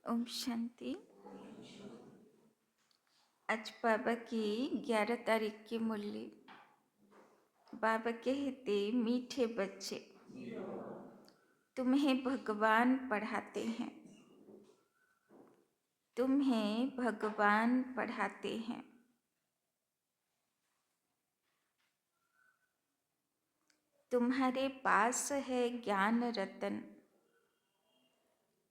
ओम शांति। आज बाबा की 11 तारीख की मुरली। बाबा कहते, मीठे बच्चे, तुम्हें भगवान पढ़ाते हैं, तुम्हें भगवान पढ़ाते हैं। तुम्हारे पास है ज्ञान रतन,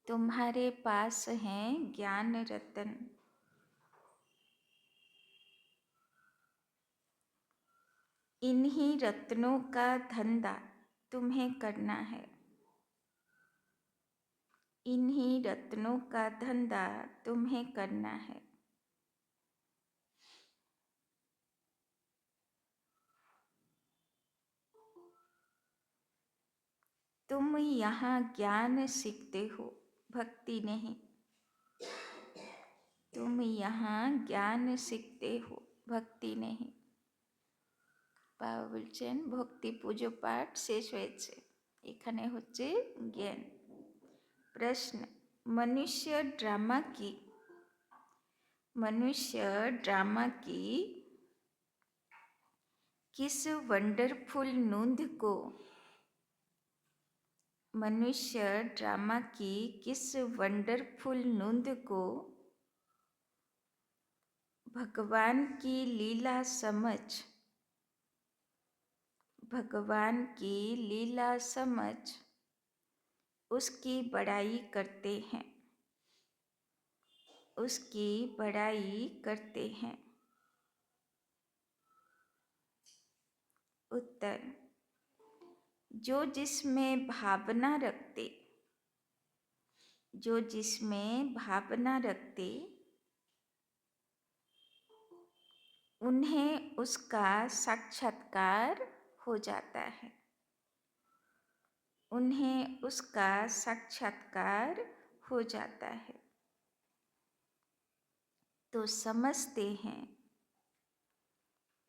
तुम्हारे पास है ज्ञान रतन। इन्हीं रत्नों का धंधा तुम्हें करना है, इन्हीं रत्नों का धंधा तुम्हें करना है। तुम यहाँ ज्ञान सीखते हो, भक्ति नहीं। तुम यहाँ ज्ञान सीखते हो, भक्ति नहीं। বাবা বলছেন ভক্তি পুজো পাঠ শেষ হয়েছে, এখানে হচ্ছে জ্ঞান। प्रश्न, मनुष्य ड्रामा की, मनुष्य ड्रामा की किस वंडरफुल नूंद को, मनुष्य ड्रामा की किस वंडरफुल नूंद को भगवान की लीला समझ, भगवान की लीला समझ उसकी बड़ाई करते हैं, उसकी बड़ाई करते हैं। उत्तर, जो जिसमें भावना रखते, जो जिसमें भावना रखते उन्हें उसका साक्षात्कार हो जाता है, उन्हें उसका साक्षात्कार हो जाता है। तो समझते हैं,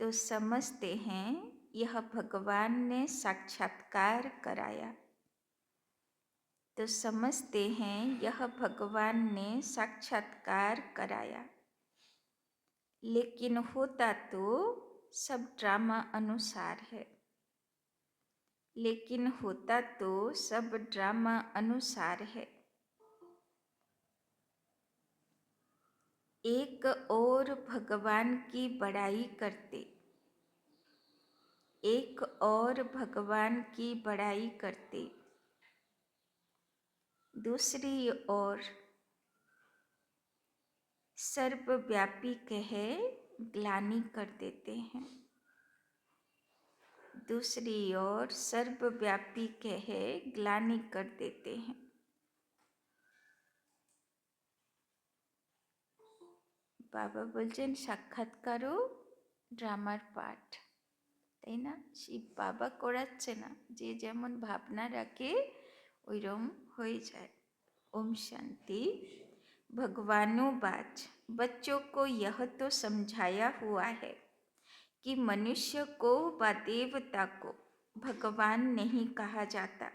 तो समझते हैं यह भगवान ने साक्षात्कार कराया, तो समझते हैं यह भगवान ने साक्षात्कार कराया। लेकिन होता तो सब ड्रामा अनुसार है, लेकिन होता तो सब ड्रामा अनुसार है। एक और भगवान की बड़ाई करते, एक और भगवान की बड़ाई करते, दूसरी ओर सर्वव्यापी कहे ग्लानि कर देते हैं, दूसरी ओर सर्वव्यापी कहे ग्लानि कर देते हैं। बाबा बोलছেন সাক্ষাৎকারও ড্রামার পাঠ, তাই না? শিব বাবা করাচ্ছে না, যে যেমন ভাবনা রাখে ওইরকম হয়ে যায়। ओम शांति। भगवानुवाच, बच्चों को यह तो समझाया हुआ है कि मनुष्य को व देवता को भगवान नहीं कहा जाता।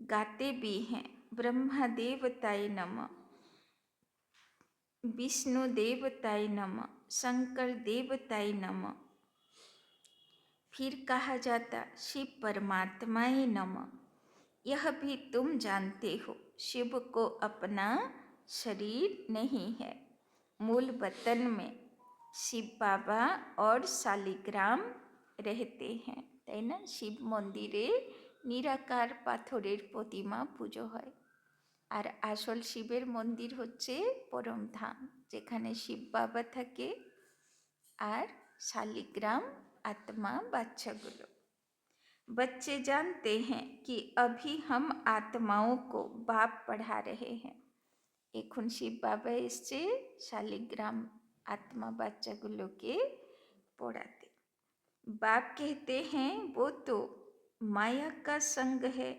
गाते भी हैं ब्रह्मा देवताय नमः, विष्णु देवताय नमः, शंकर देवताय नमः। फिर कहा जाता शिव परमात्माय नमः। यह भी तुम जानते हो शिव को अपना शरीर नहीं है। मूल वतन में शिव बाबा और शालिग्राम रहते हैं, তাই না? শিব মন্দিরে নিরাকার পাথরের প্রতিমা পুজো হয়, আর আসল শিবের মন্দির হচ্ছে পরম ধাম, যেখানে শিব বাবা থাকে আর শালিগ্রাম आत्मा বাচ্চাগুলো। बच्चे जानते हैं कि अभी हम आत्माओं को बाप पढ़ा रहे हैं। এখন শিব বাবা এসছে শালিগ্রাম आत्मा বাচ্চাগুলোকে পড়াতে। बाप कहते हैं वो तो माया का संग है,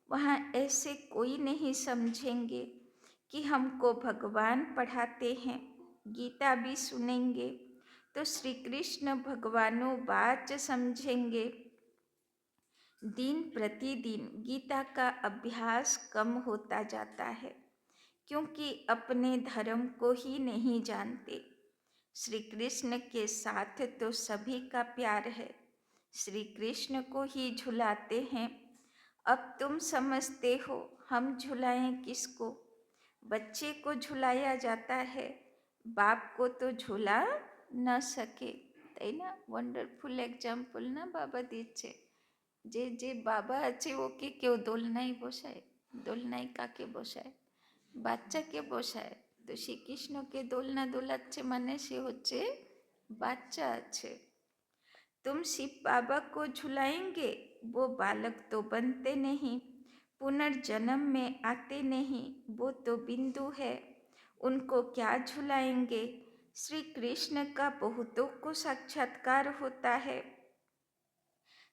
वहाँ ऐसे कोई नहीं समझेंगे कि हमको भगवान पढ़ाते हैं। गीता भी सुनेंगे तो श्री कृष्ण भगवानुवाच समझेंगे। दिन प्रतिदिन गीता का अभ्यास कम होता जाता है, क्योंकि अपने धर्म को ही नहीं जानते। श्री कृष्ण के साथ तो सभी का प्यार है, श्री कृष्ण को ही झुलाते हैं। अब तुम समझते हो हम झुलाएं किसको? बच्चे को झुलाया जाता है, बाप को तो झुला न सके। তাই না? ওয়ান্ডারফুল এক্সাম্পল না বাবা দিচ্ছে, যে যে বাবা আছে ওকে কেউ দোলনায় বসায়? দোলনায় কাকে বসায়? বাচ্চাকে বসায়। তো শ্রীকৃষ্ণকে দোলনা দোলাচ্ছে মানে সে হচ্ছে বাচ্চা আছে। तुम शिव बाबा को झुलाएंगे, वो बालक तो बनते नहीं, पुनर्जन्म में आते नहीं, वो तो बिंदु है, उनको क्या झुलाएंगे? श्री कृष्ण का बहुतों को साक्षात्कार होता है।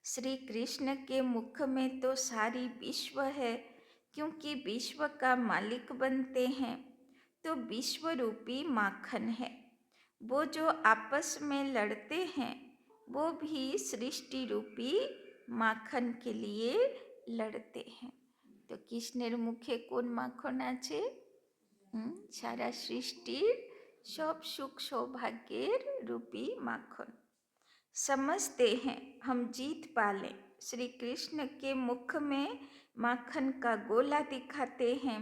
श्री कृष्ण के मुख में तो सारी विश्व है, क्योंकि विश्व का मालिक बनते हैं, तो विश्व रूपी माखन है। वो जो आपस में लड़ते हैं वो भी सृष्टि रूपी माखन के लिए लड़ते हैं। तो कृष्णेर मुखे कोन माखन आछे? सारा सृष्टिर सब सुख सौभाग्येर रूपी माखन। समझते हैं हम जीत पालें, श्री कृष्ण के मुख में माखन का गोला दिखाते हैं।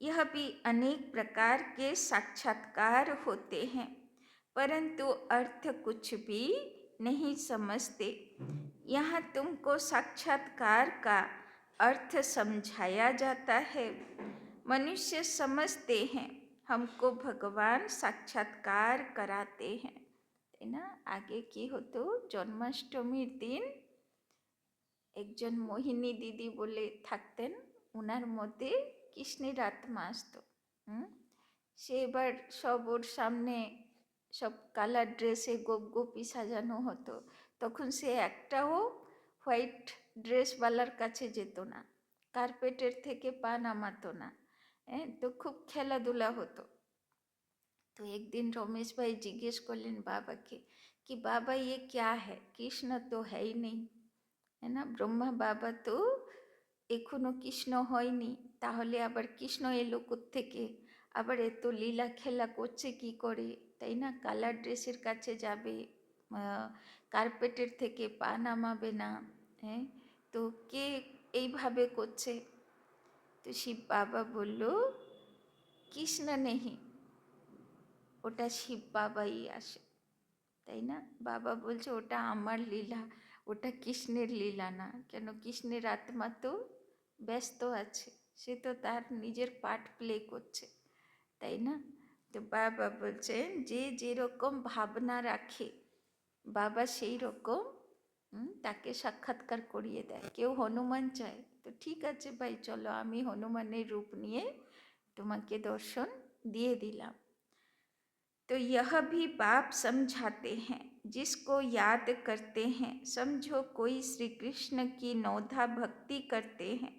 यह भी अनेक प्रकार के साक्षात्कार होते हैं, परंतु अर्थ कुछ भी नहीं समझते। यहाँ तुमको साक्षात्कार का अर्थ समझाया जाता है। मनुष्य समझते हैं हमको भगवान साक्षात्कार कराते हैं। ना आगे की हो तो जन्माष्टमीर दिन একজন মোহিনী দিদি বলে থাকতেন, ওনার মধ্যে কৃষ্ণের আত্মা আসতো। সে এবার সব ওর সামনে সব কালার ড্রেসে গোপ গোপী সাজানো হতো, তখন সে একটাও হোয়াইট ড্রেসওয়ালার কাছে যেত না, কার্পেটের থেকে পা নামাতো না। তো খুব খেলাধুলা হতো। तो एक दिन रमेश भाई जिज्ञेस करलें बाबा के कि बाबा ये क्या है, कृष्ण तो है ही नहीं, है ना, ब्रह्मा बाबा तो एखोनो कृष्ण हयनि, ताहले आबार कृष्ण एलो कोत्थेके, आबार एत लीला खेला करछे कि करे, ताई ना, कालार ड्रेसेर काछे जाबे, कार्पेटेर थेके पा नामाबे ना, तो के एइभाबे करछे? तो शिव बाबा बोल्लो कृष्ण नहीं, ওটা শিব বাবাই আসে, তাই না? বাবা বলছে ওটা আমার লীলা, ওটা কৃষ্ণের লীলা না। কেন? কৃষ্ণের আত্মা তো ব্যস্ত আছে, সে তো তার নিজের পার্ট প্লে করছে, তাই না? তো বাবা বলছেন যে যেরকম ভাবনা রাখে বাবা সেই রকম তাকে সাক্ষাৎকার করিয়ে দেয়। কেউ হনুমান চায়, তো ঠিক আছে ভাই চলো আমি হনুমানের রূপ নিয়ে তোমাকে দর্শন দিয়ে দিলাম। तो यह भी बाप समझाते हैं, जिसको याद करते हैं समझो कोई श्री कृष्ण की नौधा भक्ति करते हैं,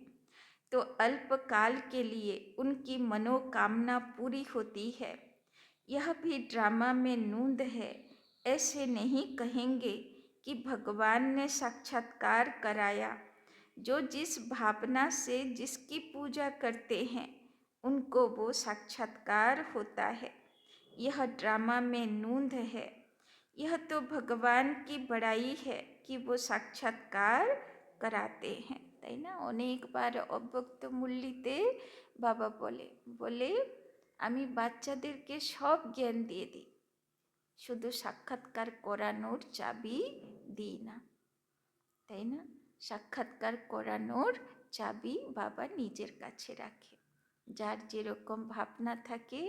तो अल्पकाल के लिए उनकी मनोकामना पूरी होती है। यह भी ड्रामा में नूंद है। ऐसे नहीं कहेंगे कि भगवान ने साक्षात्कार कराया। जो जिस भावना से जिसकी पूजा करते हैं उनको वो साक्षात्कार होता है। यह ड्रामा में नूंद है। यह तो भगवान की बड़ाई है कि वो साक्षात्कार कराते हैं, তাই না? অনেকবার অব্যক্ত মুরলিতে বাবা বলে আমি বাচ্চাদেরকে সব জ্ঞান দিয়ে দিই, শুধু সাক্ষাৎকার করানোর চাবি দিই না, তাই না? সাক্ষাৎকার করানোর চাবি বাবা নিজের কাছে রাখে। যার যেরকম ভাবনা থাকে,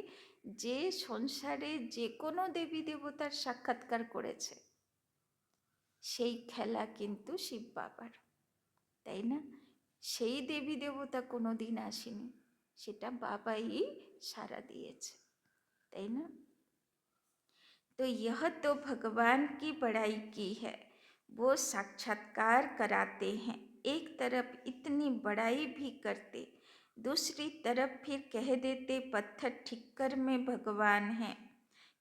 যে সংসারে যে কোনো দেবী দেবতার সাক্ষাৎকার করেছে সেই খেলা কিন্তু শিব বাবার, তাই না? সেই দেবী দেবতা কোনো দিন আসেনি, সেটা বাবাই সারা দিয়েছে, তাই না? तो यह तो भगवान की बड़ाई की है, वो साक्षात्कार कराते हैं। एक तरफ इतनी बड़ाई भी करते, दूसरी तरफ फिर कह देते पत्थर ठिक्कर में भगवान हैं।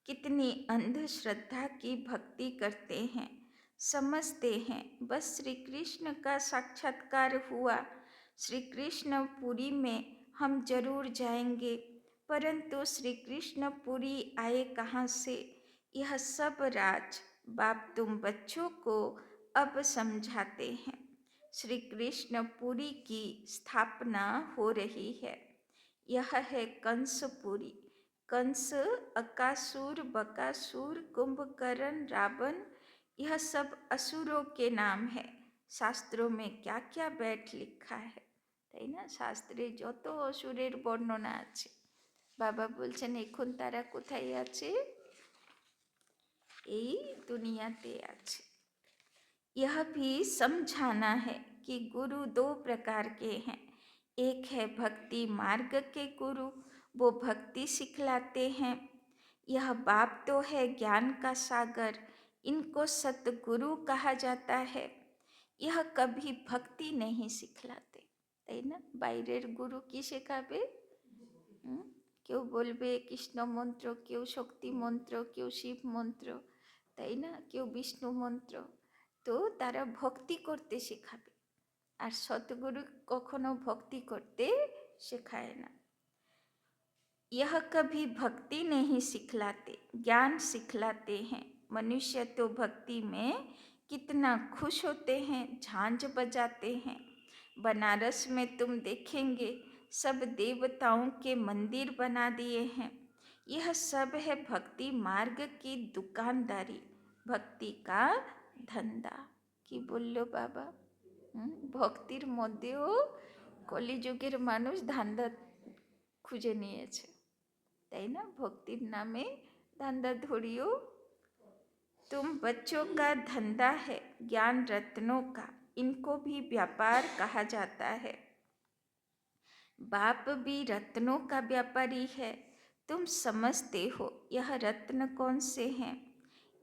कितनी अंधश्रद्धा की भक्ति करते हैं। समझते हैं बस श्री कृष्ण का साक्षात्कार हुआ, श्री कृष्ण पुरी में हम जरूर जाएंगे, परंतु श्री कृष्ण पुरी आए कहाँ से, यह सब राज बाप तुम बच्चों को अब समझाते हैं। श्री कृष्ण पुरी की स्थापना हो रही है। यह है कंसपुरी। कंस, अकासुर, बकासुर, कुंभकर्ण, रावण, यह सब असुरों के नाम है। शास्त्रों में क्या क्या बैठ लिखा है, তাই না? শাস্ত্রে যত অসুরের বর্ণনা আছে। বাবা বলছেন এখন তারা কোথায় আছে? এই দুনিয়াতে আছে। यह भी समझाना है कि गुरु दो प्रकार के हैं। एक है भक्ति मार्ग के गुरु, वो भक्ति सिखलाते हैं। यह बाप तो है ज्ञान का सागर, इनको सतगुरु कहा जाता है। यह कभी भक्ति नहीं सिखलाते, তাই না? বাইরের গুরু কি শেখাবে? কেউ বলবে কৃষ্ণ মন্ত্র, কেউ শক্তি মন্ত্র, কেউ শিব মন্ত্র, তাই না? কেউ বিষ্ণু মন্ত্র। তো তারা ভক্তি করতে শেখাবে, আর সতগুরু কখনো ভক্তি করতে শেখায় না। यह कभी भक्ति नहीं सिखलाते, ज्ञान सिखलाते हैं। मनुष्य तो भक्ति में कितना खुश होते हैं, झांझ बजाते हैं। बनारस में तुम देखेंगे सब देवताओं के मंदिर बना दिए हैं। यह सब है भक्ति मार्ग की दुकानदारी, भक्ति का धंधा। কি বললো বাবা? ভক্তির মধ্যেও কলিযুগের মানুষ ধান্দা খুঁজে নিয়েছে, তাই না? ভক্তির নামে ধান্দা ধরিও। तुम बच्चों का धंधा है ज्ञान रत्नों का, इनको भी व्यापार कहा जाता है। बाप भी रत्नों का व्यापारी है। तुम समझते हो यह रत्न कौन से हैं?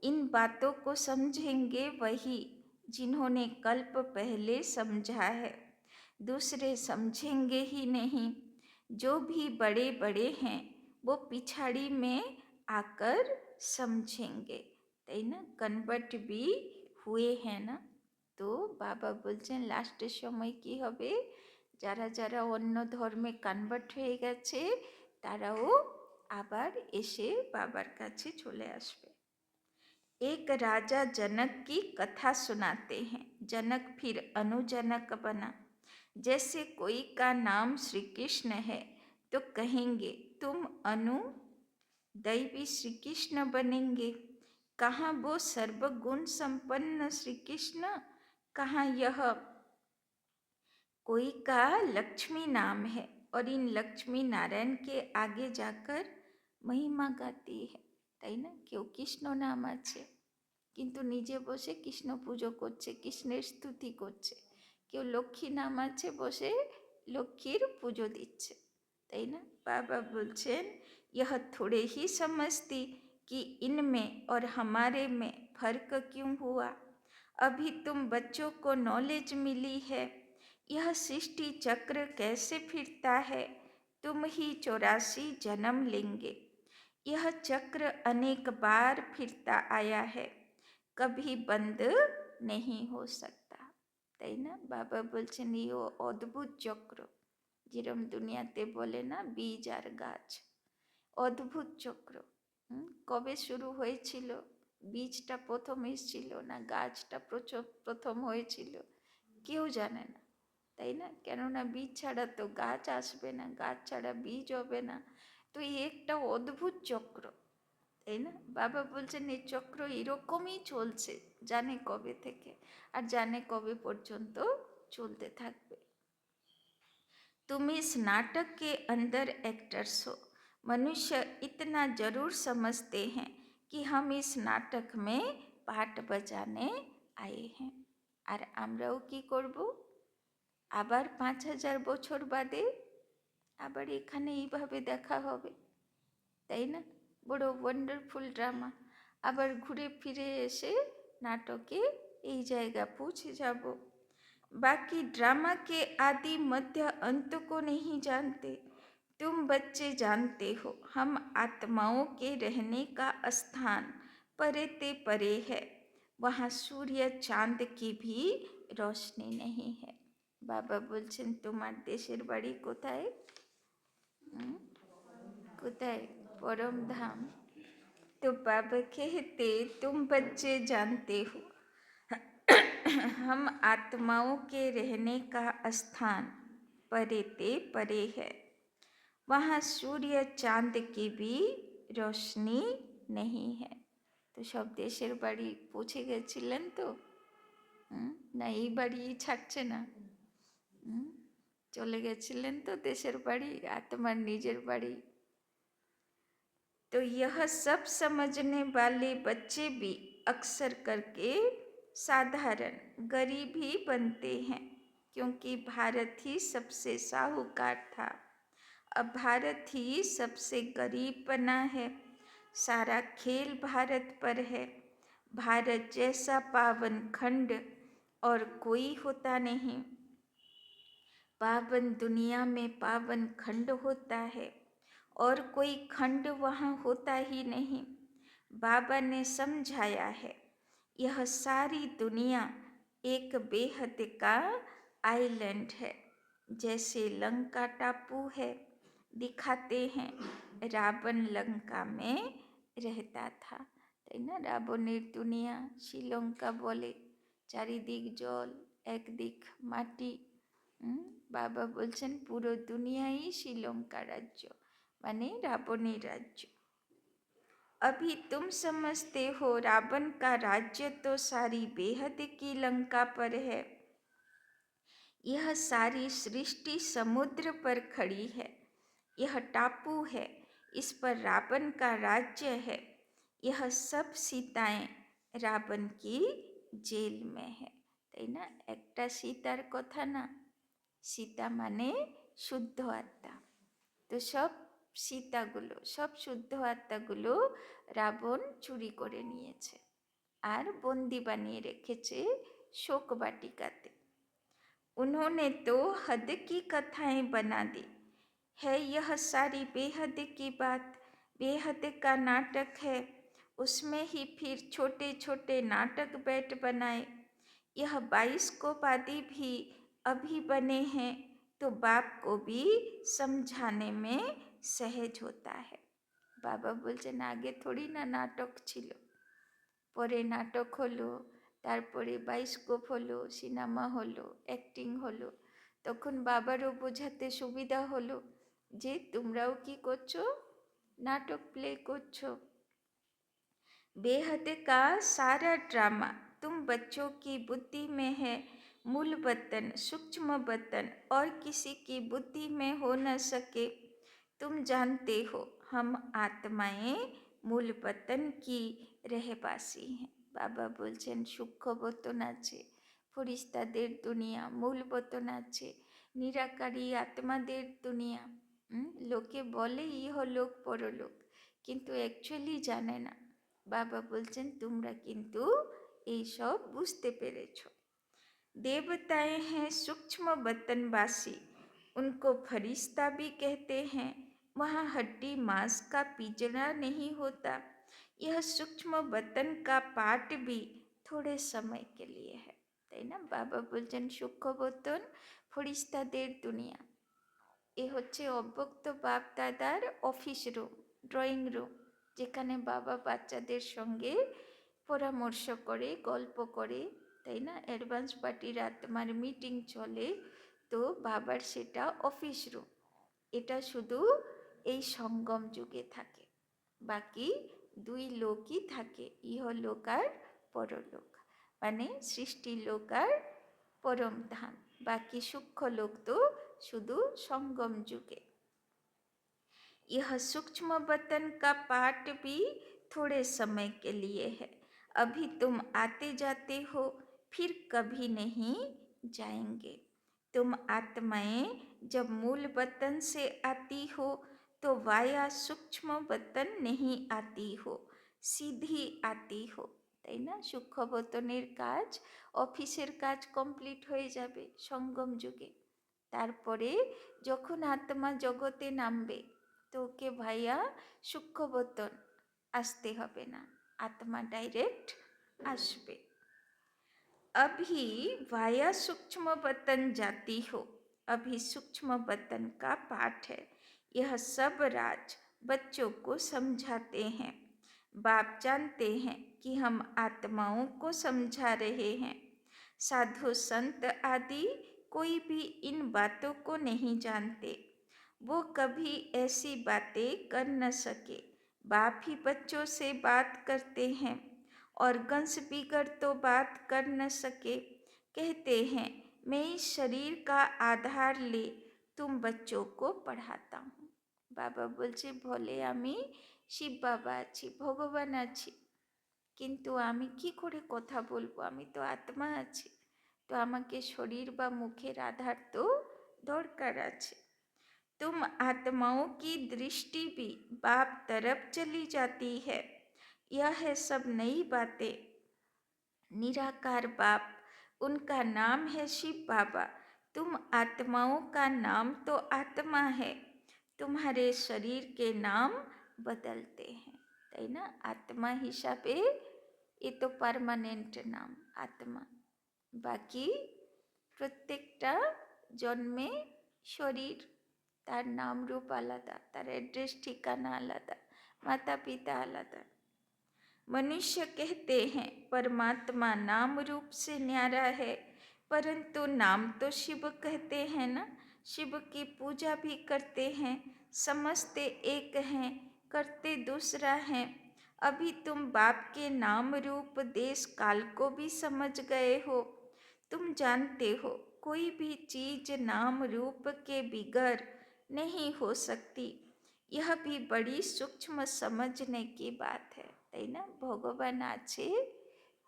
इन बातों को समझेंगे वही जिन्होंने कल्प पहले समझा है, दूसरे समझेंगे ही नहीं। जो भी बड़े बड़े हैं वो पिछाड़ी में आकर समझेंगे, তাই না? কনভার্ট भी हुए हैं ना। তো বাবা বলছেন লাস্টের সময় কি হবে, যারা যারা অন্য ধর্মে কনভার্ট হয়ে গেছে তারাও আবার এসে বাবার কাছে চলে আসবে। एक राजा जनक की कथा सुनाते हैं। जनक फिर अनुजनक बना। जैसे कोई का नाम श्री कृष्ण है तो कहेंगे तुम अनु दैवी श्री कृष्ण बनेंगे। कहाँ वो सर्वगुण संपन्न श्री कृष्ण, कहाँ यह कोई का लक्ष्मी नाम है और इन लक्ष्मी नारायण के आगे जाकर महिमा गाती है, তাই না? কেউ কৃষ্ণ নাম আছে কিন্তু নিজে বসে কৃষ্ণ পুজো করছে, কৃষ্ণের স্তুতি করছে। কেউ লক্ষ্মী নাম আছে, বসে লক্ষ্মীর পুজো দিচ্ছে, তাই না? বাবা বলছেন यह थोड़े ही समझती कि इनमें और हमारे में फर्क क्यों हुआ। अभी तुम बच्चों को नॉलेज मिली है यह सृष्टि चक्र कैसे फिरता है। तुम ही 84 जन्म लेंगे। यह चक्र अनेक बार फिरता आया है, कभी बंद नहीं हो सकता, তাই না? বাবা বলছেন এই অদ্ভুত চক্র, যেরম দুনিয়াতে বলে না বীজ আর গাছ, অদ্ভুত চক্র। কবে শুরু হয়েছিল? বীজটা প্রথম এসেছিল না গাছটা প্রথম হয়েছিল? কেউ জানে না, তাই না? কেননা বীজ ছাড়া তো গাছ আসবে না, গাছ ছাড়া বীজ হবে না। তো এই একটা অদ্ভুত চক্র, তাই না? বাবা বলছেন এই চক্র এরকমই চলছে, জানে কবে থেকে আর জানে কবে পর্যন্ত চলতে থাকবে। तुम इस नाटक के अंदर एक्टर्स हो। मनुष्य इतना जरूर समझते हैं कि हम इस नाटक में पाठ बजाने आए हैं। আর আমরাও কি করব? আবার 5000 বছর বাদে আবার এখানে এইভাবে দেখা হবে, তাই না? বড় ওয়ান্ডারফুল ড্রামা। আবার ঘুরে ফিরে এসে নাটকে এই জায়গা পৌঁছে যাব। बाकी ड्रामा के आदि मध्य अंत को नहीं जानते। तुम बच्चे जानते हो हम आत्माओं के रहने का स्थान परे ते परे है, वहाँ सूर्य चांद की भी रोशनी नहीं है। বাবা বলছেন তোমার দেশের বাড়ি কোথায়? कुदाय परम धाम। तो बाबा कहते तुम बच्चे जानते हो हम आत्माओं के रहने का स्थान परे ते परे है। वहाँ सूर्य चांद की भी रोशनी नहीं है। तो सब देशेर बाड़ी पहुँचे गेছিলেন तो না এই বাড়ি ছাড়ছে না, चले गेছিলেন तो देशेर बाड़ी आत्मार निजेर बाड़ी। तो यह सब समझने वाले बच्चे भी अक्सर करके साधारण गरीब ही बनते हैं, क्योंकि भारत ही सबसे साहूकार था, अब भारत ही सबसे गरीब बना है। सारा खेल भारत पर है। भारत जैसा पावन खंड और कोई होता नहीं। पावन दुनिया में पावन खंड होता है और कोई खंड वहाँ होता ही नहीं। बाबा ने समझाया है, यह सारी दुनिया एक बेहद का आइलैंड है, जैसे लंका टापू है। दिखाते हैं रावण लंका में रहता था, ताई ना रावणेर दुनिया श्रीलंका बोले, चारिदिक जल एक दिक माटी। बाबा बोलছেন পুরো দুনিয়াই श्रीलंका राज्य माने रावणेर राज्य। अभी तुम समझते हो रावण का राज्य तो सारी बेहद की लंका पर है। यह सारी सृष्टि समुद्र पर खड़ी है। यह टापू है, इस पर रावण का राज्य है। यह सब सीताएं रावण की जेल में है। ताई ना एकटा सीतार कथा ना, सीता माने शुद्ध आत्मा। तो सब सीतागुलो सब शुद्ध आत्मागुलो रावण चुरी करे निয়েছে আর बंदी बानिয়ে রেখেছে शोक बाटिकाते। उन्होंने तो हद की कथाएं बना दी है। यह सारी बेहद की बात बेहद का नाटक है। उसमें ही फिर छोटे छोटे नाटक बैठ बनाए। यह 22 कोपादी भी अभी बने हैं, तो बाप को भी समझाने में सहज होता है। बाबा बोलছেন आगे थोड़ी ना नाटक छिलो, परे नाटक हलो, तारपरे bioscope hello, cinema hello, acting hello, तखन बाबारो बोझाते सुविधा हलो जे तोमराओ कि करछो, नाटक प्ले करछो। बेहद का सारा ड्रामा तुम बच्चों की बुद्धि में है। मूल वतन सूक्ष्म वतन और किसी की बुद्धि में हो न सके। तुम जानते हो हम आत्माएं मूल वतन की रहवासी हैं। बाबा बोलছেন सूक्ष्म वतन आछे, फरिश्तादेर दुनिया, मूल वतन आछे, निराकारी आत्मादेर दुनिया। लोके बोले इहलोक परलोक, किन्तु एक्चुअली जाने ना। बाबा बोलছেন तुमरा किन्तु এই সব বুঝতে পেরেছো। देवताएं हैं सूक्ष्म वतनवासी, उनको फरिश्ता भी कहते हैं। वहाँ हड्डी मांस का पिंजरा नहीं होता। यह सूक्ष्म वतन का पाठ भी थोड़े समय के लिए है। ताई ना बाबा बोलছেন सूक्ष्म वतन फरिश्तादेर दुनिया। এ হচ্ছে অব্যক্ত বাপ দাদার অফিস রুম, ড্রয়িং রুম, যেখানে বাবা বাচ্চাদের সঙ্গে পরামর্শ করে, গল্প করে, তাই না। অ্যাডভান্স পার্টির আত্মার মিটিং চলে, তো বাবার সেটা অফিস রুম। এটা শুধু এই সঙ্গম যুগে থাকে, বাকি দুই লোকই থাকে, ইহলোক আর পরলোক, মানে সৃষ্টি লোক আর परम धाम। बाकी सूक्ष्म लोक तो शुद्ध संगम जुगे। यह सूक्ष्म वतन का पाठ भी थोड़े समय के लिए है। अभी तुम आते जाते हो, फिर कभी नहीं जाएंगे। तुम आत्माएं जब मूल वतन से आती हो तो वाया सूक्ष्म वतन नहीं आती हो, सीधी आती हो। তাই না সূক্ষ্ম বতনের কাজ অফিসের কাজ কমপ্লিট হয়ে যাবে সঙ্গম যুগে। তারপরে যখন আত্মা জগতে নামবে তো ওকে ভাইয়া সূক্ষ্ম বতন আসতে হবে না, আত্মা ডাইরেক্ট আসবে। अभी वाया सूक्ष्म वतन जाती हो, अभी सूक्ष्म वतन का पाठ है। यह सब राज बच्चों को समझाते हैं। बाप जानते हैं कि हम आत्माओं को समझा रहे हैं। साधु संत आदि कोई भी इन बातों को नहीं जानते। वो कभी ऐसी बातें कर न सके। बाप ही बच्चों से बात करते हैं। और गंस बिगड़ तो बात कर न सके। कहते हैं मैं इस शरीर का आधार ले तुम बच्चों को पढ़ाता हूँ। बाबा बोलছে ভোলে আমি শিব বাবা আছি, ভগবান আছি, কিন্তু আমি কি করে কথা বলবো, আমি তো আত্মা আছি, তো আমাকে শরীর বা মুখের আধার তো দরকার আছে। तुम आत्माओं की दृष्टि भी बाप तरफ चली जाती है। यह है सब नई बातें। निराकार बाप, उनका नाम है शिव बाबा। तुम आत्माओं का नाम तो आत्मा है, तुम्हारे शरीर के नाम बदलते हैं। তাই না? আত্মা হিসাবে এ তো পার্মানেন্ট নাম আত্মা। বাকি প্রত্যেকটা জন্মে শরীর, তার নাম রূপ আলাদা, তার অ্যাড্রেস ঠিকানা আলাদা, माता पिता आलादा। मनुष्य कहते हैं परमात्मा नाम रूप से न्यारा है, परंतु नाम तो शिव कहते हैं ना। शिव की पूजा भी करते हैं, समझते एक हैं, करते दूसरा हैं। अभी तुम बाप के नाम रूप देश काल को भी समझ गए हो। तुम जानते हो कोई भी चीज नाम रूप के बिगर नहीं हो सकती। यह भी बड़ी सूक्ष्म समझने की बात है। তাই না? ভগবান আছে,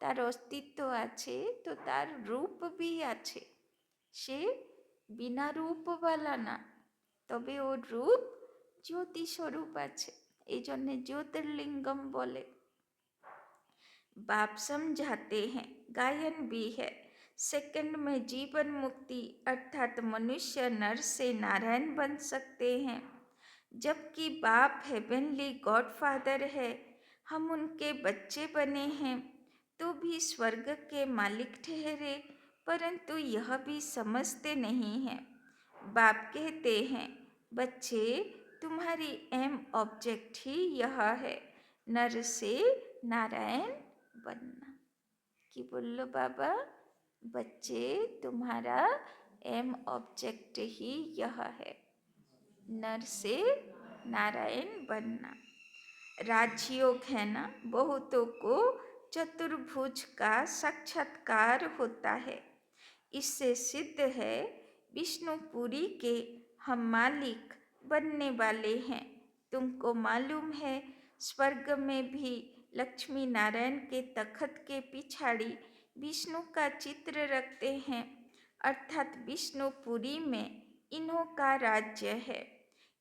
তার অস্তিত্ব আছে, তো তার রূপ भी আছে। সে বিনা রূপওয়ালা না, তবে ওর রূপ জ্যোতি স্বরূপ আছে, এই জন্যে জ্যোতির্লিঙ্গম বলে। बाप समझाते हैं, गायन भी है। सेकंड में जीवन मुक्ति अर्थात मनुष्य नर से नारायण बन सकते हैं, जबकि बाप हेवनली गॉडफादर है, हम उनके बच्चे बने हैं, तो भी स्वर्ग के मालिक ठहरे, परंतु यह भी समझते नहीं हैं। बाप कहते हैं बच्चे, तुम्हारी एम ऑब्जेक्ट ही यह है, नर से नारायण बनना। कि बोलो बाबा, बच्चे तुम्हारा एम ऑब्जेक्ट ही यह है, नर से नारायण बनना। राजयोग है ना, बहुतों को चतुर्भुज का साक्षात्कार होता है। इससे सिद्ध है विष्णुपुरी के हम मालिक बनने वाले हैं। तुमको मालूम है स्वर्ग में भी लक्ष्मी नारायण के तखत के पिछाड़ी विष्णु का चित्र रखते हैं, अर्थात विष्णुपुरी में इन्हों का राज्य है।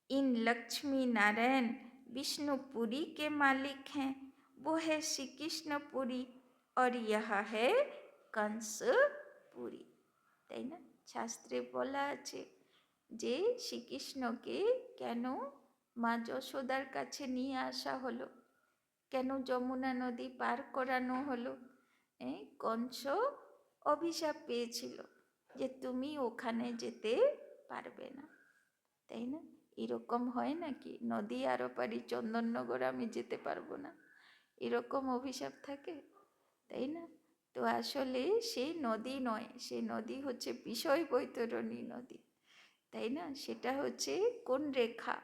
इन लक्ष्मी नारायण विष्णुपुरी के मालिक हैं, वो है श्री कृष्णपुरी और यह है कंसपुरी। তাই না? শাস্ত্রে বলা আছে যে শ্রীকৃষ্ণকে কেন মা যশোদার কাছে নিয়ে আসা হলো, কেন যমুনা নদী পার করানো হলো। কংস অভিশাপ পেয়েছিল যে তুমি ওখানে যেতে পারবে না, তাই না? এরকম হয় নাকি নদী আরো পারি চন্দননগর আমি যেতে পারবো না, এরকম অভিশাপ থাকে, তাই না? তো আসলে সেই নদী নয়, সেই নদী হচ্ছে বিষয় বৈতরণী নদী, তাই না? সেটা হচ্ছে কোন রেখা?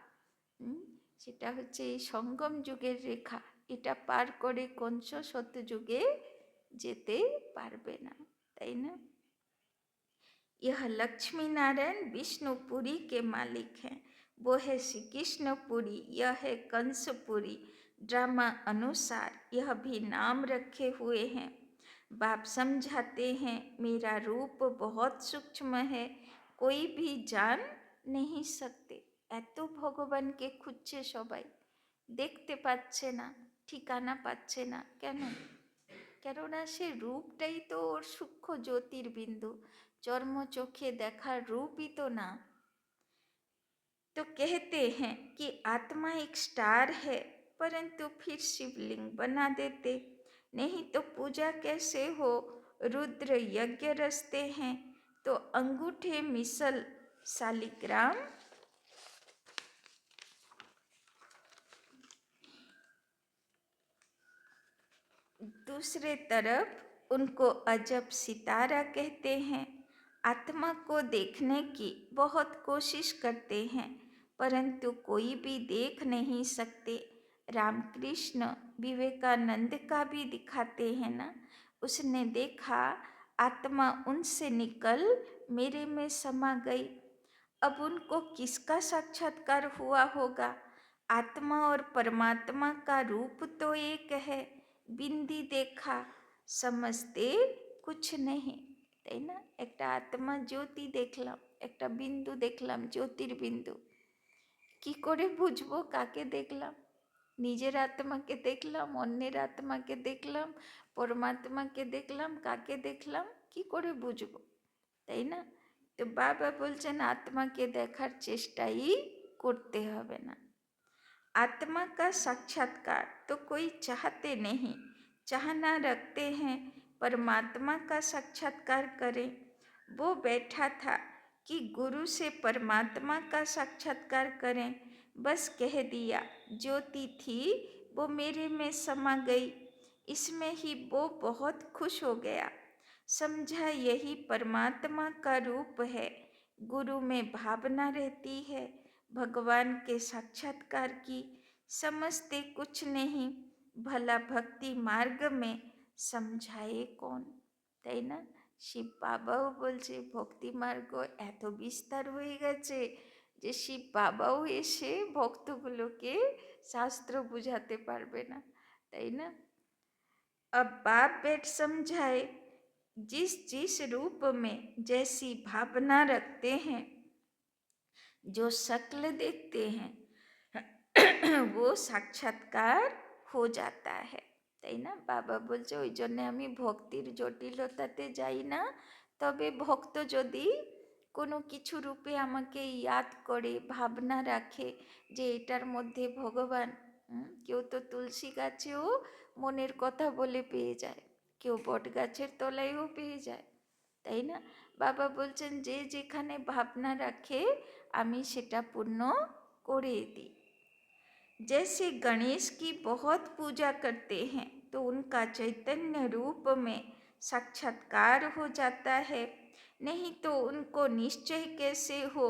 সেটা হচ্ছে এই সঙ্গম যুগের রেখা। এটা পার করে কংস সত্যযুগে যেতে পারবে না, তাই না? यह लक्ष्मी नारायण विष्णुपुरी के मालिक हैं, वो है श्री कृष्णपुरी, यह है कंसपुरी। ड्रामा अनुसार यह भी नाम रखे हुए हैं। बाप समझाते हैं मेरा रूप बहुत सूक्ष्म है, कोई भी जान नहीं सकते। এত ভগবানকে খুঁজছে সবাই, দেখতে পাচ্ছে না, ঠিকানা পাচ্ছে না, কেন? কেননা সে রূপটাই তো ওর সূক্ষ্ম জ্যোতির্বিন্দু, चर्म चोखे देखा रूप ही तो ना। तो कहते हैं कि आत्मा एक स्टार है, परंतु फिर शिवलिंग बना देते, नहीं तो पूजा कैसे हो। रुद्र यज्ञ रचते हैं तो अंगूठे मिसल शालिग्राम दूसरे तरफ उनको अजब सितारा कहते हैं। आत्मा को देखने की बहुत कोशिश करते हैं, परंतु कोई भी देख नहीं सकते। रामकृष्ण विवेकानंद का भी दिखाते हैं ना। उसने देखा आत्मा उनसे निकल मेरे में समा गई। अब उनको किसका साक्षात्कार हुआ होगा? आत्मा और परमात्मा का रूप तो एक है। बिंदी देखा, समझते कुछ नहीं, তাই না? একটা আত্মা জ্যোতি দেখলাম, একটা বিন্দু দেখলাম, জ্যোতির্বিন্দু। কি করে বুঝবো কাকে দেখলাম? নিজের আত্মাকে দেখলাম, অন্যের আত্মাকে দেখলাম, পরমাত্মাকে দেখলাম, কাকে দেখলাম, কি করে বুঝবো? তাই না? তো বাবা বলছেন আত্মাকে দেখার চেষ্টাই করতে হবে না। आत्मा का साक्षात्कार तो कोई चाहते नहीं, चाहना रखते हैं परमात्मा का साक्षात्कार करें। वो बैठा था कि गुरु से परमात्मा का साक्षात्कार करें, बस कह दिया ज्योति थी वो मेरे में समा गई। इसमें ही वो बहुत खुश हो गया, समझा यही परमात्मा का रूप है। गुरु में भावना रहती है भगवान के साक्षात्कार की, समझते कुछ नहीं, भला भक्ति मार्ग में समझाए कौन। তাই না? শিব বাবাও বলছে ভক্তি মার্গ এত বিস্তার হয়ে গেছে যে শিব বাবাও এসে ভক্তগুলোকে শাস্ত্র বুঝাতে পারবে না, তাই না? अब बाप बेट समझाए, जिस जिस रूप में जैसी भावना रखते हैं, जो शक्ल देखते हैं वो সাক্ষাৎকার हो जाता है, তাই না? বাবা বলছে ওই জন্যে আমি ভক্তির জটিলতাতে যাই না। তবে ভক্ত যদি কোনো কিছু রূপে আমাকে ইয়াদ করে, ভাবনা রাখে যে এটার মধ্যে ভগবান, কেউ তো তুলসী গাছেও মনের কথা বলে পেয়ে যায়, কেউ বট গাছের তলায়ও পেয়ে যায়, তাই না? বাবা বলছেন যে যেখানে ভাবনা রাখে আমি সেটা পূর্ণ করে দিই। जैसे गणेश की बहुत पूजा करते हैं तो उनका चैतन्य रूप में साक्षात्कार हो जाता है, नहीं तो उनको निश्चय कैसे हो?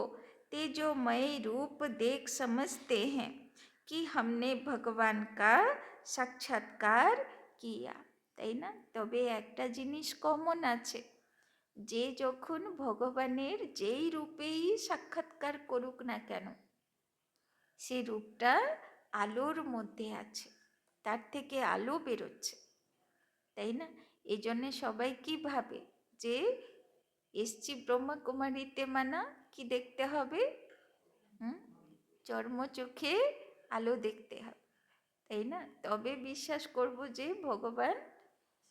तेजोमय रूप देख समझते हैं कि हमने भगवान का साक्षात्कार किया, তাই না? তবে একটা জিনিস কমন আছে, যে যখন ভগবানের যেই রূপেই সাক্ষাৎকার করুক না কেন সেই রূপটা আলোর মধ্যে আছে, তার থেকে আলো বেরোচ্ছে, তাই না? এই জন্যে সবাই কি ভাবে যে এসছি ব্রহ্মকুমারীতে মানা কি দেখতে হবে? চর্ম চোখে আলো দেখতে হবে, তাই না? তবে বিশ্বাস করব যে ভগবান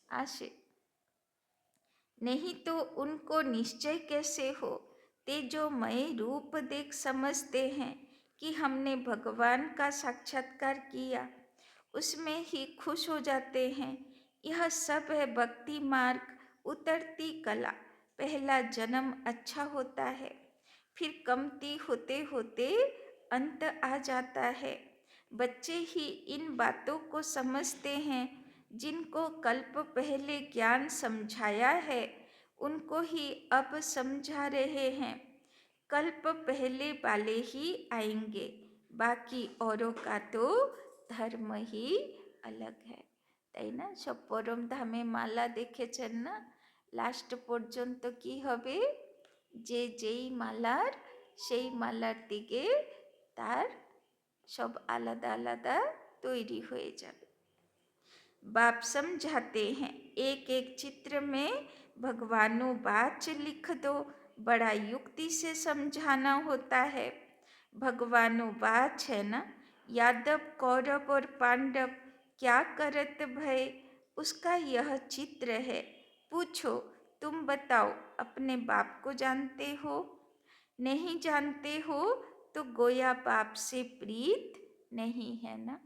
আসে। नहीं तो उनको निश्चय कैसे हो? तेजोमय रूप देख समझते हैं कि हमने भगवान का साक्षात्कार किया, उसमें ही खुश हो जाते हैं। यह सब है भक्ति मार्ग, उतरती कला। पहला जन्म अच्छा होता है, फिर कमती होते होते अंत आ जाता है। बच्चे ही इन बातों को समझते हैं, जिनको कल्प पहले ज्ञान समझाया है उनको ही अब समझा रहे हैं। कल्प पहले वाले ही आएंगे, बाकी औरों का तो धर्म ही अलग है, তাই না? সব পরম ধামে মালা দেখেছেন না? লাস্ট পর্যন্ত কি হবে? যে যেই মালার সেই মালার দিকে তার সব আলাদা আলাদা তৈরি হয়ে যাবে। बाप समझाते हैं एक एक चित्र में भगवानोवाच लिख दो, बड़ा युक्ति से समझाना होता है। भगवानोवाच है ना, यादव कौरव और पांडव क्या करत भय, उसका यह चित्र है। पूछो तुम बताओ अपने बाप को जानते हो? नहीं जानते हो तो गोया बाप से प्रीत नहीं है ना।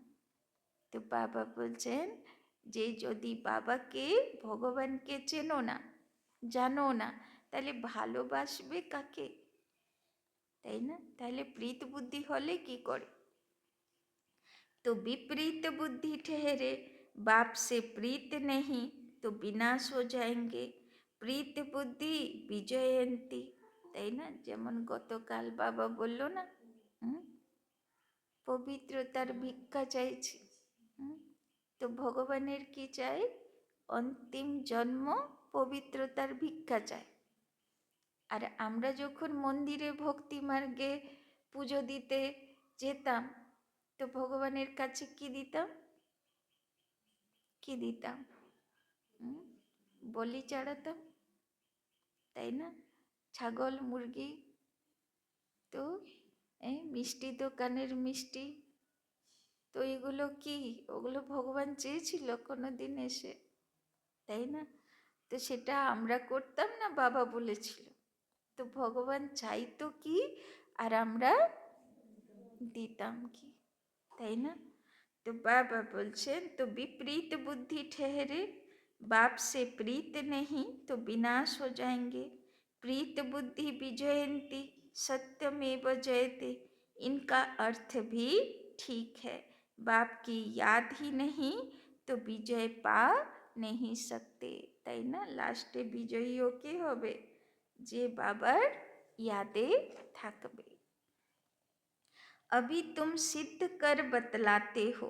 তো বাবা বলছেন যে যদি বাবাকে ভগবানকে চেনো না, জানো না, তাহলে ভালোবাসবে কাকে? তাই না? তাহলে প্রীত বুদ্ধি হলে কি করে? तो विपरीत बुद्धि ठहरे, बाप से प्रीत नहीं तो विनाश हो जाएंगे। प्रीत बुद्धि विजयंती। তাই না? যেমন গতকাল বাবা বলল না, পবিত্রতার ভিক্ষা চাইছি। তো ভগবানের কি চাই? অন্তিম জন্ম পবিত্রতার ভিক্ষা চাই। আর আমরা যখন মন্দিরে ভক্তি মার্গে পুজো দিতে যেতাম, তো ভগবানের কাছে কি দিতাম? কি দিতাম? বলি চড়াতাম, তাই না? ছাগল, মুরগি। তো মিষ্টি দোকানের মিষ্টি, তো এগুলো কি? ওগুলো ভগবান চেয়েছিল কোনো দিন এসে, তাই না? তো সেটা আমরা করতাম না, বাবা বলেছিল। তো ভগবান চাইতো কি আর আমরা দিতাম কি, তাই না? तो बाबा बोलছেন तो विपरीत बुद्धि ठहरे, बाप से प्रीत नहीं तो विनाश हो जाएंगे। प्रीत बुद्धि विजयंती सत्यमेव जयते। इनका अर्थ भी ठीक है। बाप की याद ही नहीं तो विजय पा नहीं सकते, তাই না? লাস্টে বিজয়ীও কে হবে? যে বাবার यादे থাকবে। अभी तुम सिद्ध कर बतलाते हो।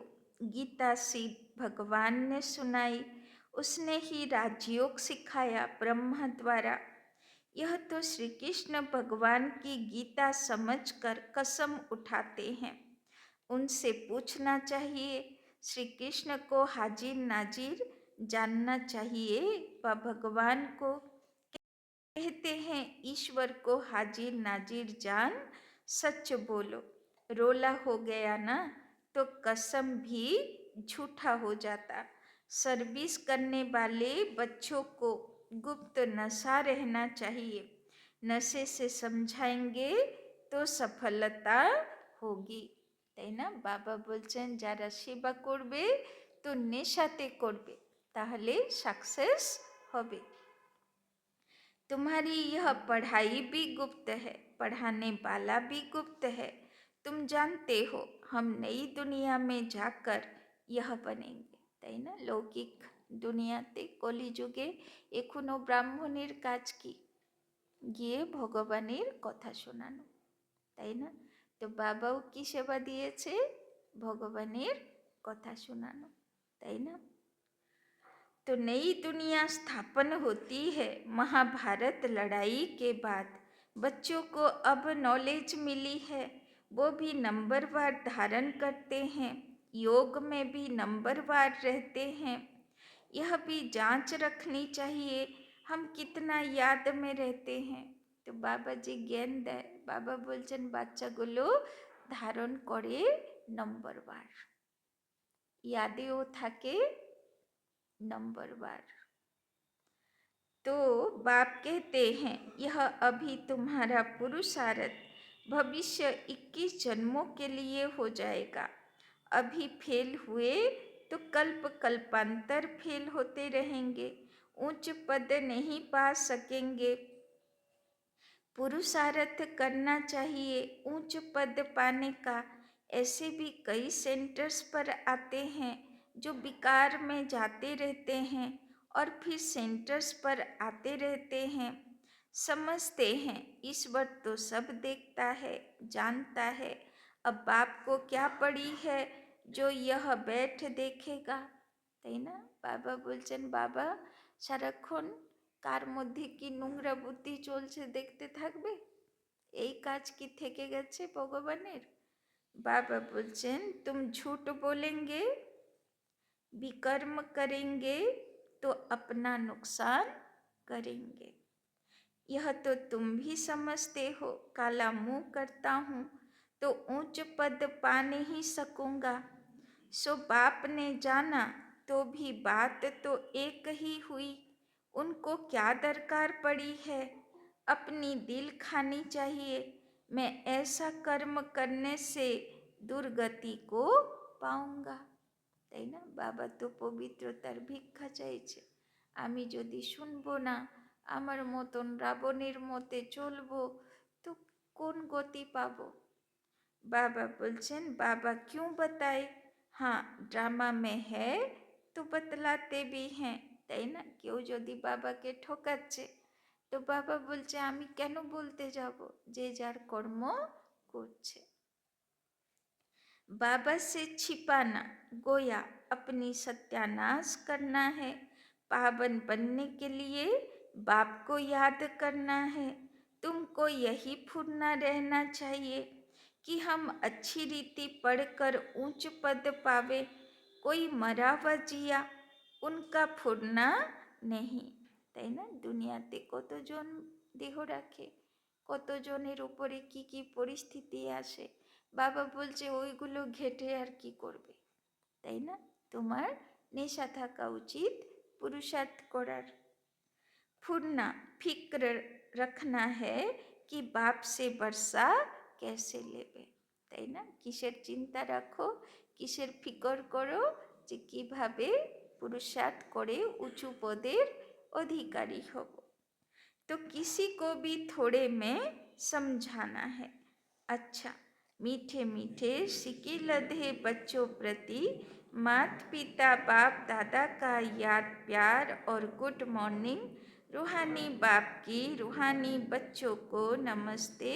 गीता सिद्ध भगवान ने सुनाई, उसने ही राजयोग सिखाया ब्रह्मा द्वारा। यह तो श्री कृष्ण भगवान की गीता समझकर कसम उठाते हैं। उनसे पूछना चाहिए, श्री कृष्ण को हाजिर नाजिर जानना चाहिए व भगवान को कहते हैं ईश्वर को हाजिर नाजिर जान, सच बोलो। रोला हो गया ना तो कसम भी झूठा हो जाता। सर्विस करने वाले बच्चों को गुप्त नशा रहना चाहिए। नशे से समझाएंगे तो सफलता होगी, তাই না? বাবা বলছেন যারা সেবা করবে তো নেশাতে করবে, তাহলে সাকসেস হবে। तुम्हारी यह पढ़ाई भी गुप्त है, पढ़ाने वाला भी गुप्त है। तुम जानते हो हम नई दुनिया में जाकर यह बनेंगे, তাই না? লৌকিক দুনিয়াতে কলিযুগে এখনো ব্রাহ্মণের কাজ কি? গিয়ে ভগবানের কথা শোনানো, তাই না? তো বাবাও কি সেবা দিয়েছে? ভগবানের কথা শোনানো, তাই না? तो नई दुनिया स्थापन होती है महाभारत लड़ाई के बाद। बच्चों को अब नॉलेज मिली है, वो भी नंबरवार धारण करते हैं, योग में भी नंबरवार रहते हैं। यह भी जांच रखनी चाहिए हम कितना याद में रहते हैं। तो बाबा जी ज्ञान দেয়, বাবা বলছেন বাচ্চাগুলো ধারণ করে নম্বরবার, ইয়াদেও থাকে नंबरवार। तो बाप कहते हैं यह अभी तुम्हारा पुरुषार्थ भविष्य 21 जन्मों के लिए हो जाएगा। अभी फेल हुए तो कल्प कल्पांतर फेल होते रहेंगे, उच्च पद नहीं पा सकेंगे। पुरुषार्थ करना चाहिए ऊंच पद पाने का। ऐसे भी कई सेंटर्स पर आते हैं जो विकार में जाते रहते हैं और फिर सेंटर्स पर आते रहते हैं। समझते हैं ईश्वर तो सब देखता है, जानता है। अब बाप को क्या पड़ी है जो यह बैठ देखेगा, তাই না? বাবা বলছেন বাবা সারাক্ষণ কার মধ্যে কি নোংরা বুদ্ধি চলছে দেখতে থাকবে? এই কাজ কি থেকে গেছে ভগবানের? बाबा बोलचन तुम झूठ बोलेंगे, विकर्म करेंगे तो अपना नुकसान करेंगे। यह तो तुम भी समझते हो, काला मुंह करता हूँ तो ऊंच पद पा नहीं सकूंगा। सो बाप ने जाना तो भी बात तो एक ही हुई। उनको क्या दरकार पड़ी है, अपनी दिल खानी चाहिए। मैं ऐसा कर्म करने से दुर्गति को पाऊंगा, তাই না? বাবা তো পবিত্রতার ভিক্ষা চাইছে। আমি যদি শুনবো না, আমার মতন রাবণের মতে চলবো, তো কোন গতি পাবো? बाबा बोलचन बाबा क्यों बताए? हाँ ड्रामा में है तो बतलाते भी हैं, তাই না? কেউ যদি বাবাকে ঠকাচ্ছে তো বাবা বলছে আমি কেন বলতে যাব, যে যার কর্ম করছে। बाबा से छिपाना गोया अपनी सत्यानाश करना है। पावन बनने के लिए बाप को याद करना है। तुमको यही फुरना रहना चाहिए कि हम अच्छी रीति पढ़कर ऊंच पद पावे। कोई मरा व जिया उनका फुरना नहीं, তাই না? দুনিয়াতে কতজন দেহ রাখে, কতজনের উপরে কি কি পরিস্থিতি আসে, বাবা বলছে ওইগুলো ঘেটে আর কি করবে, তাই না? তোমার নেশা থাকা উচিত পুরুষার্থ করার। फुरना फिक्र रखना है कि बाप से वर्षा कैसे लेवे, তাই না? কিসের চিন্তা রাখো, কিসের ফিকর করো, যে কিভাবে পুরুষার্থ করে উঁচু পদের অধিকারী হব। तो किसी को भी थोड़े में समझाना है। अच्छा, मीठे मीठे सिके लधे बच्चों प्रति माता पिता बाप दादा का याद प्यार और गुड मॉर्निंग। रूहानी बाप की रूहानी बच्चों को नमस्ते।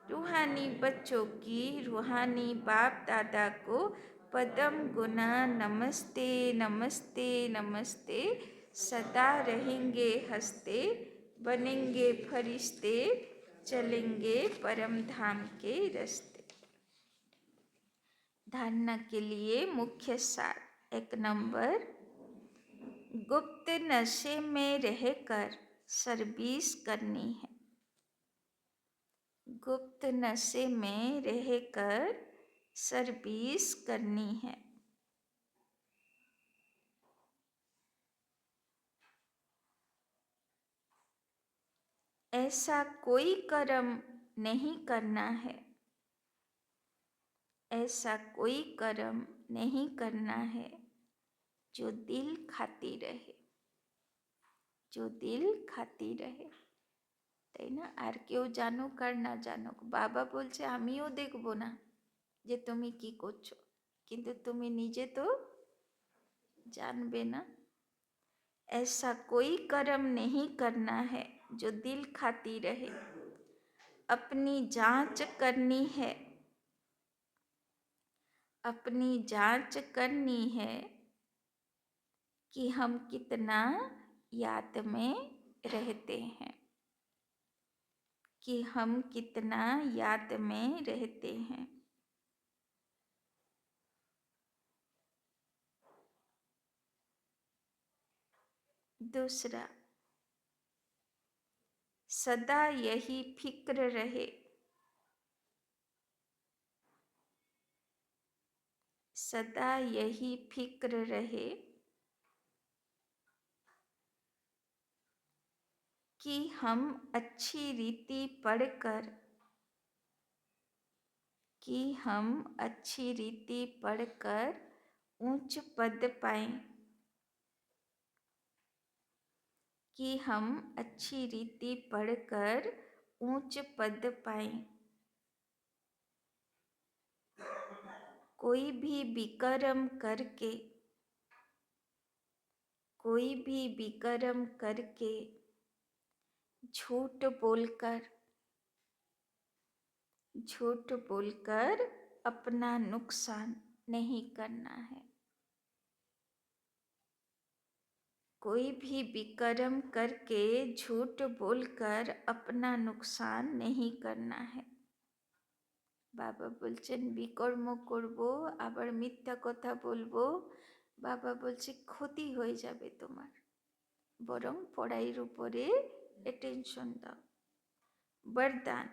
रूहानी बच्चों की रूहानी बाप दादा को पदम गुना नमस्ते नमस्ते नमस्ते। सदा रहेंगे हंसते, बनेंगे फरिश्ते, चलेंगे परम धाम के रास्ते। धारणा के लिए मुख्य सार। 1 नंबर, गुप्त नशे में रहकर सर्विस करनी है। गुप्त नशे में रहकर सर्विस करनी है। ऐसा कोई कर्म नहीं करना है, ऐसा कोई कर्म नहीं करना है जो दिल खाती रहे, जो दिल खाती रहे, তাই না? আর কেউ জানুক আর না জানুক, বাবা বলছে আমিও দেখব না যে তুমি কি করছো, কিন্তু তুমি নিজে তো जानबे ना। ऐसा कोई कर्म नहीं करना है जो दिल खाती रहे। अपनी जांच करनी है, अपनी जांच करनी है कि हम कितना याद में रहते हैं, कि हम कितना याद में रहते हैं। दूसरा, सदा यही फिक्र रहे, सदा यही फिक्र रहे कि हम अच्छी रीति पढ़कर, कि हम अच्छी रीति पढ़कर ऊंच पद पाएं, कि हम अच्छी रीति पढ़कर ऊंच पद पाएं। कोई भी विकर्म करके, कोई भी विकर्म करके झूठ बोलकर अपना नुकसान नहीं करना है। कोई भी विकर्म करके झूठ बोलकर अपना नुकसान नहीं करना है। बाबा बोलছেন বিকর্ম করব আবার মিথ্যা কথা বলবো, বাবা বলছে ক্ষতি হয়ে যাবে তোমার, বরং পড়াইয়ের উপরে अटेंशन দাও। वरदान,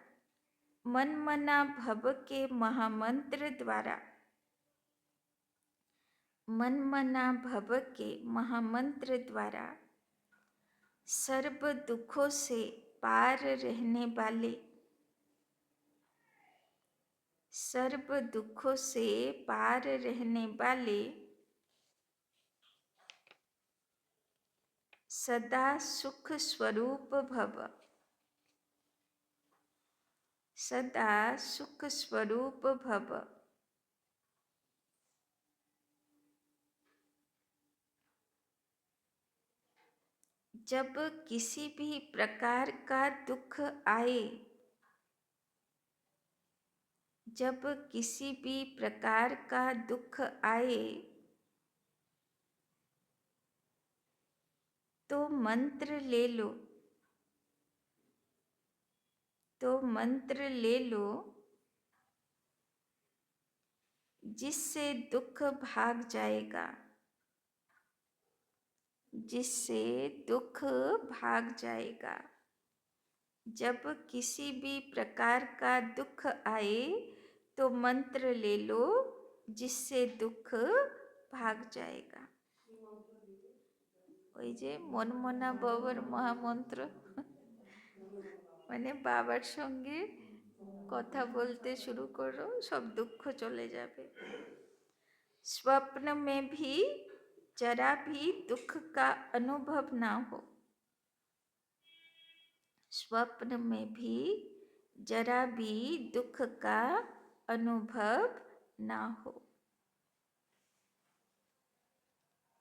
मन मना भव के महामंत्र द्वारा, मन मना भव के महामंत्र द्वारा सर्व दुखों से पार रहने वाले, सर्व दुखों से पार रहने वाले सदा सुख स्वरूप भव, सदा सुख स्वरूप भव। जब किसी भी प्रकार का दुख आए, जब किसी भी प्रकार का दुख आए, तो मंत्र ले लो, तो मंत्र ले लो, जिससे दुख भाग जाएगा, जिससे दुख भाग जाएगा। जब किसी भी प्रकार का दुख आए तो मंत्र ले लो, जिससे दुख भाग जाएगा। ওই যে মনমনা বাবার মহামন্ত্র, মানে বাবার সঙ্গে কথা বলতে শুরু করো, সব দুঃখ চলে যাবে। स्वप्न में भी जरा भी दुख का अनुभव ना हो, स्वप्न में भी जरा भी दुख का अनुभव ना हो।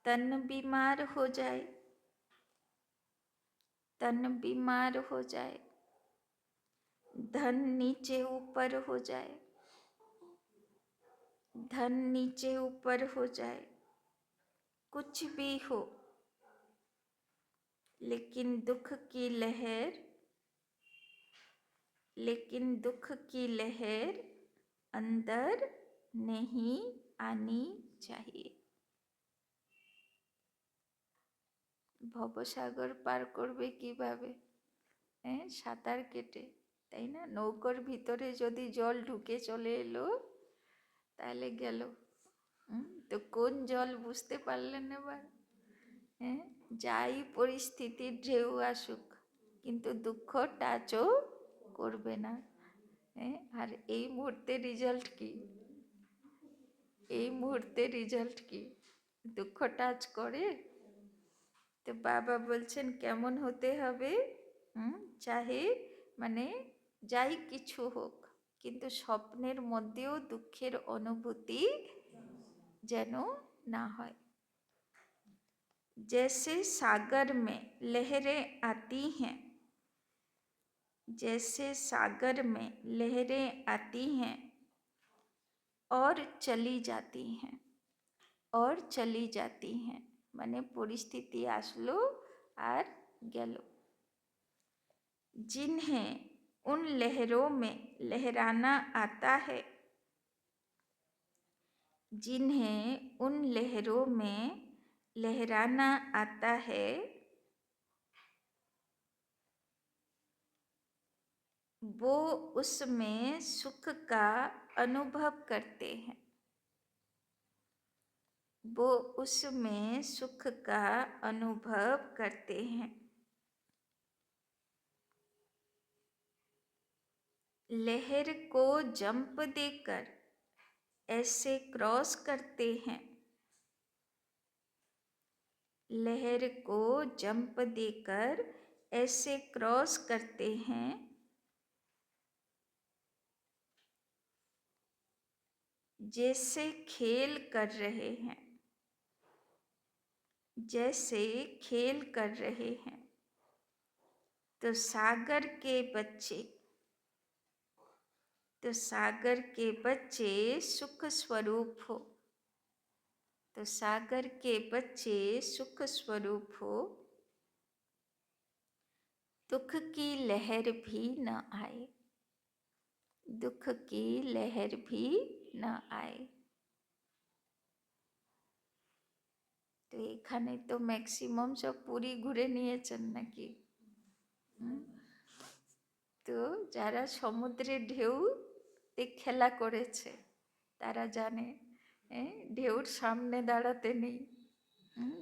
तन बीमार हो जाए, तन बीमार हो जाए, धन नीचे ऊपर हो जाए, धन नीचे ऊपर हो जाए, कुछ भी हो, लेकिन दुख की लहर, लेकिन दुख की लहर अंदर नहीं आनी चाहिए। ভবসাগর পার করবে কিভাবে? সাঁতার কেটে, তাই না? নৌকোর ভিতরে যদি জল ঢুকে চলে এলো তাহলে গেল। তো কোন জল বুঝতে পারলেন এবার? যাই পরিস্থিতির ঢেউ আসুক, কিন্তু দুঃখ টাচও করবে না। আর এই মুহূর্তে রেজাল্ট কি? এই মুহূর্তে রেজাল্ট কি? দুঃখ টাচ করে? তো বাবা বলছেন কেমন হতে হবে? চাহে মানে যাই কিছু হোক, কিন্তু স্বপ্নের মধ্যেও দুঃখের অনুভূতি যেন না হয়। जैसे सागर में लहरें आती हैं, जैसे सागर में लहरें आती हैं और चली जाती हैं, और चली जाती हैं, माने परिस्थिति आसलो और गेलो। जिन्हें उन लहरों में लहराना आता है, जिन्हें उन लहरों में लहराना आता है, वो उसमें सुख का अनुभव करते हैं, वो उसमें सुख का अनुभव करते हैं। लहर को जंप देकर ऐसे क्रॉस करते हैं, लहर को जंप देकर ऐसे क्रॉस करते हैं, जैसे खेल कर रहे हैं, जैसे खेल कर रहे हैं। तो सागर के बच्चे, तो सागर के बच्चे सुख स्वरूप हो, तो सागर के बच्चे सुख स्वरूप हो, दुख की लहर भी न आए, दुख की लहर भी न आए। তো এখানে তো ম্যাক্সিমাম সব পুরী ঘুরে নিয়েছেন নাকি? তো যারা সমুদ্রে ঢেউতে খেলা করেছে তারা জানে ঢেউর সামনে দাঁড়াতে নেই,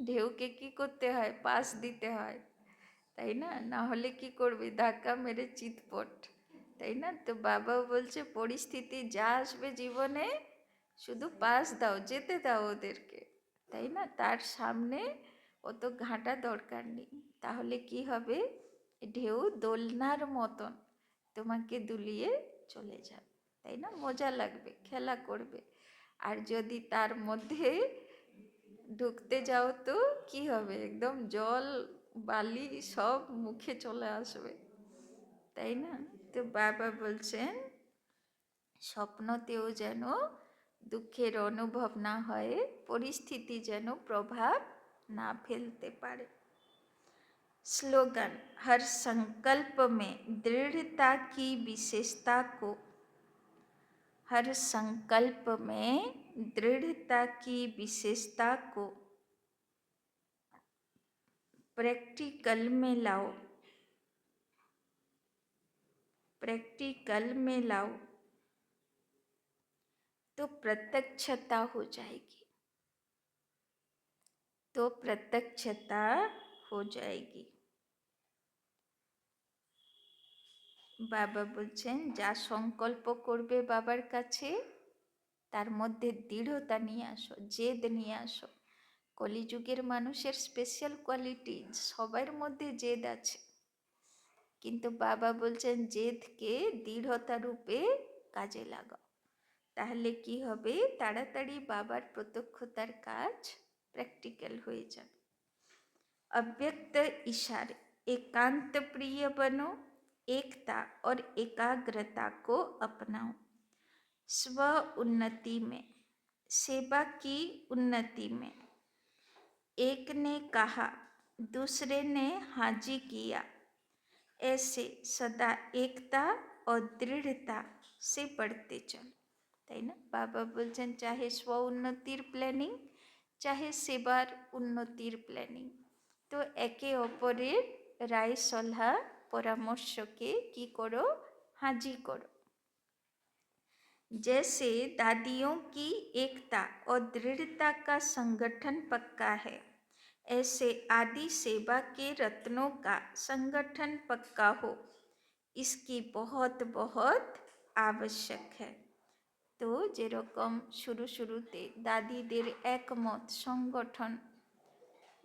ঢেউকে কি করতে হয়? পাশ দিতে হয়, তাই না? না হলে কি করবে? ধাক্কা মেরে চিৎপট, তাই না? তো বাবাও বলছে পরিস্থিতি যা আসবে জীবনে শুধু পাশ দাও, যেতে দাও ওদেরকে, তাই না? তার সামনে অত ঘাঁটা দরকার নেই। তাহলে কি হবে? ঢেউ দোলনার মতন তোমাকে দুলিয়ে চলে যাবে, তাই না? মজা লাগবে, খেলা করবে। আর যদি তার মধ্যে ঢুকতে যাও তো কি হবে? একদম জল বালি সব মুখে চলে আসবে, তাই না? তো বাবা বলছেন স্বপ্নতেও যেন দুঃখের অনুভব না হয়, পরিস্থিতি যেন প্রভাব না ফেলতে পারে। स्लोगन, हर संकल्प में दृढ़ता की विशेषता को, हर संकल्प में दृढ़ता की विशेषता को प्रैक्टिकल में लाओ, प्रैक्टिकल में लाओ तो प्रत्यक्षता हो जाएगी, तो प्रत्यक्षता हो जाएगी। বাবা বলছেন যা সংকল্প করবে বাবার কাছে তার মধ্যে দৃঢ়তা নিয়ে আসো, জেদ নিয়ে আসো। কলিযুগের মানুষের স্পেশাল কোয়ালিটি, সবার মধ্যে জেদ আছে, কিন্তু বাবা বলছেন জেদকে দৃঢ়তা রূপে কাজে লাগাও, তাহলে কি হবে, তাড়াতাড়ি বাবার প্রত্যক্ষতার কাজ প্র্যাকটিক্যাল হয়ে যাবে। अव्यक्त इशारे, एकांत प्रिय बनो, एकता और एकाग्रता को अपनाओ, स्व उन्नति में, सेवा की उन्नति में। एक ने कहा, दूसरे ने हाजी किया, ऐसे सदा एकता और दृढ़ता से बढ़ते चलो, তাই না? বাবা বলছেন চাহে স্ব উন্নতির প্ল্যানিং, চাহে সেবার উন্নতির প্ল্যানিং, তো একে অপরের রায় সলাহ পরামর্শকে কি করো, হাজি করো। जैसे दादियों की एकता और दृढ़ता का संगठन पक्का है, ऐसे आदि सेवा के रत्नों का संगठन पक्का हो, इसकी बहुत बहुत आवश्यक है। তো যেরকম শুরুতে দাদিদের একমত সংগঠন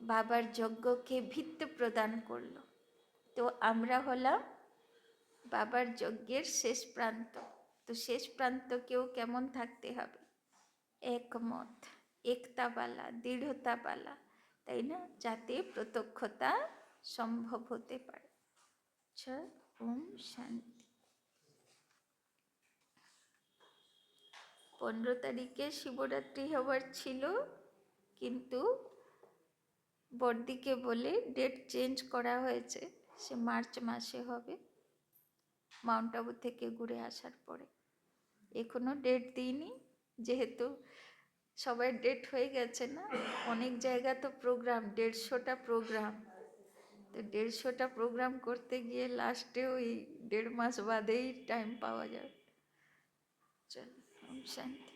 বাবার যজ্ঞকে ভিত্তি প্রদান করলো, তো আমরা হলাম বাবার যজ্ঞের শেষ প্রান্ত। তো শেষ প্রান্তকেও কেমন থাকতে হবে, একমত, একতাবালা, দৃঢ়তাবালা, তাই না, যাতে প্রত্যক্ষতা সম্ভব হতে পারে। আচ্ছা, ওম শান্তি। 15 তারিখে শিবরাত্রি হবার ছিল, কিন্তু বড়দিকে বলে ডেট চেঞ্জ করা হয়েছে, সে মার্চ মাসে হবে, মাউন্ট আবু থেকে ঘুরে আসার পরে। এখনো ডেট দিইনি, যেহেতু সবাই ডেট হয়ে গেছে না, অনেক জায়গা তো প্রোগ্রাম, 150টা প্রোগ্রাম, তো 150টা প্রোগ্রাম করতে গিয়ে লাস্টে ওই 1.5 মাস বাদেই টাইম পাওয়া যাবে। চল, ওম শান্তি।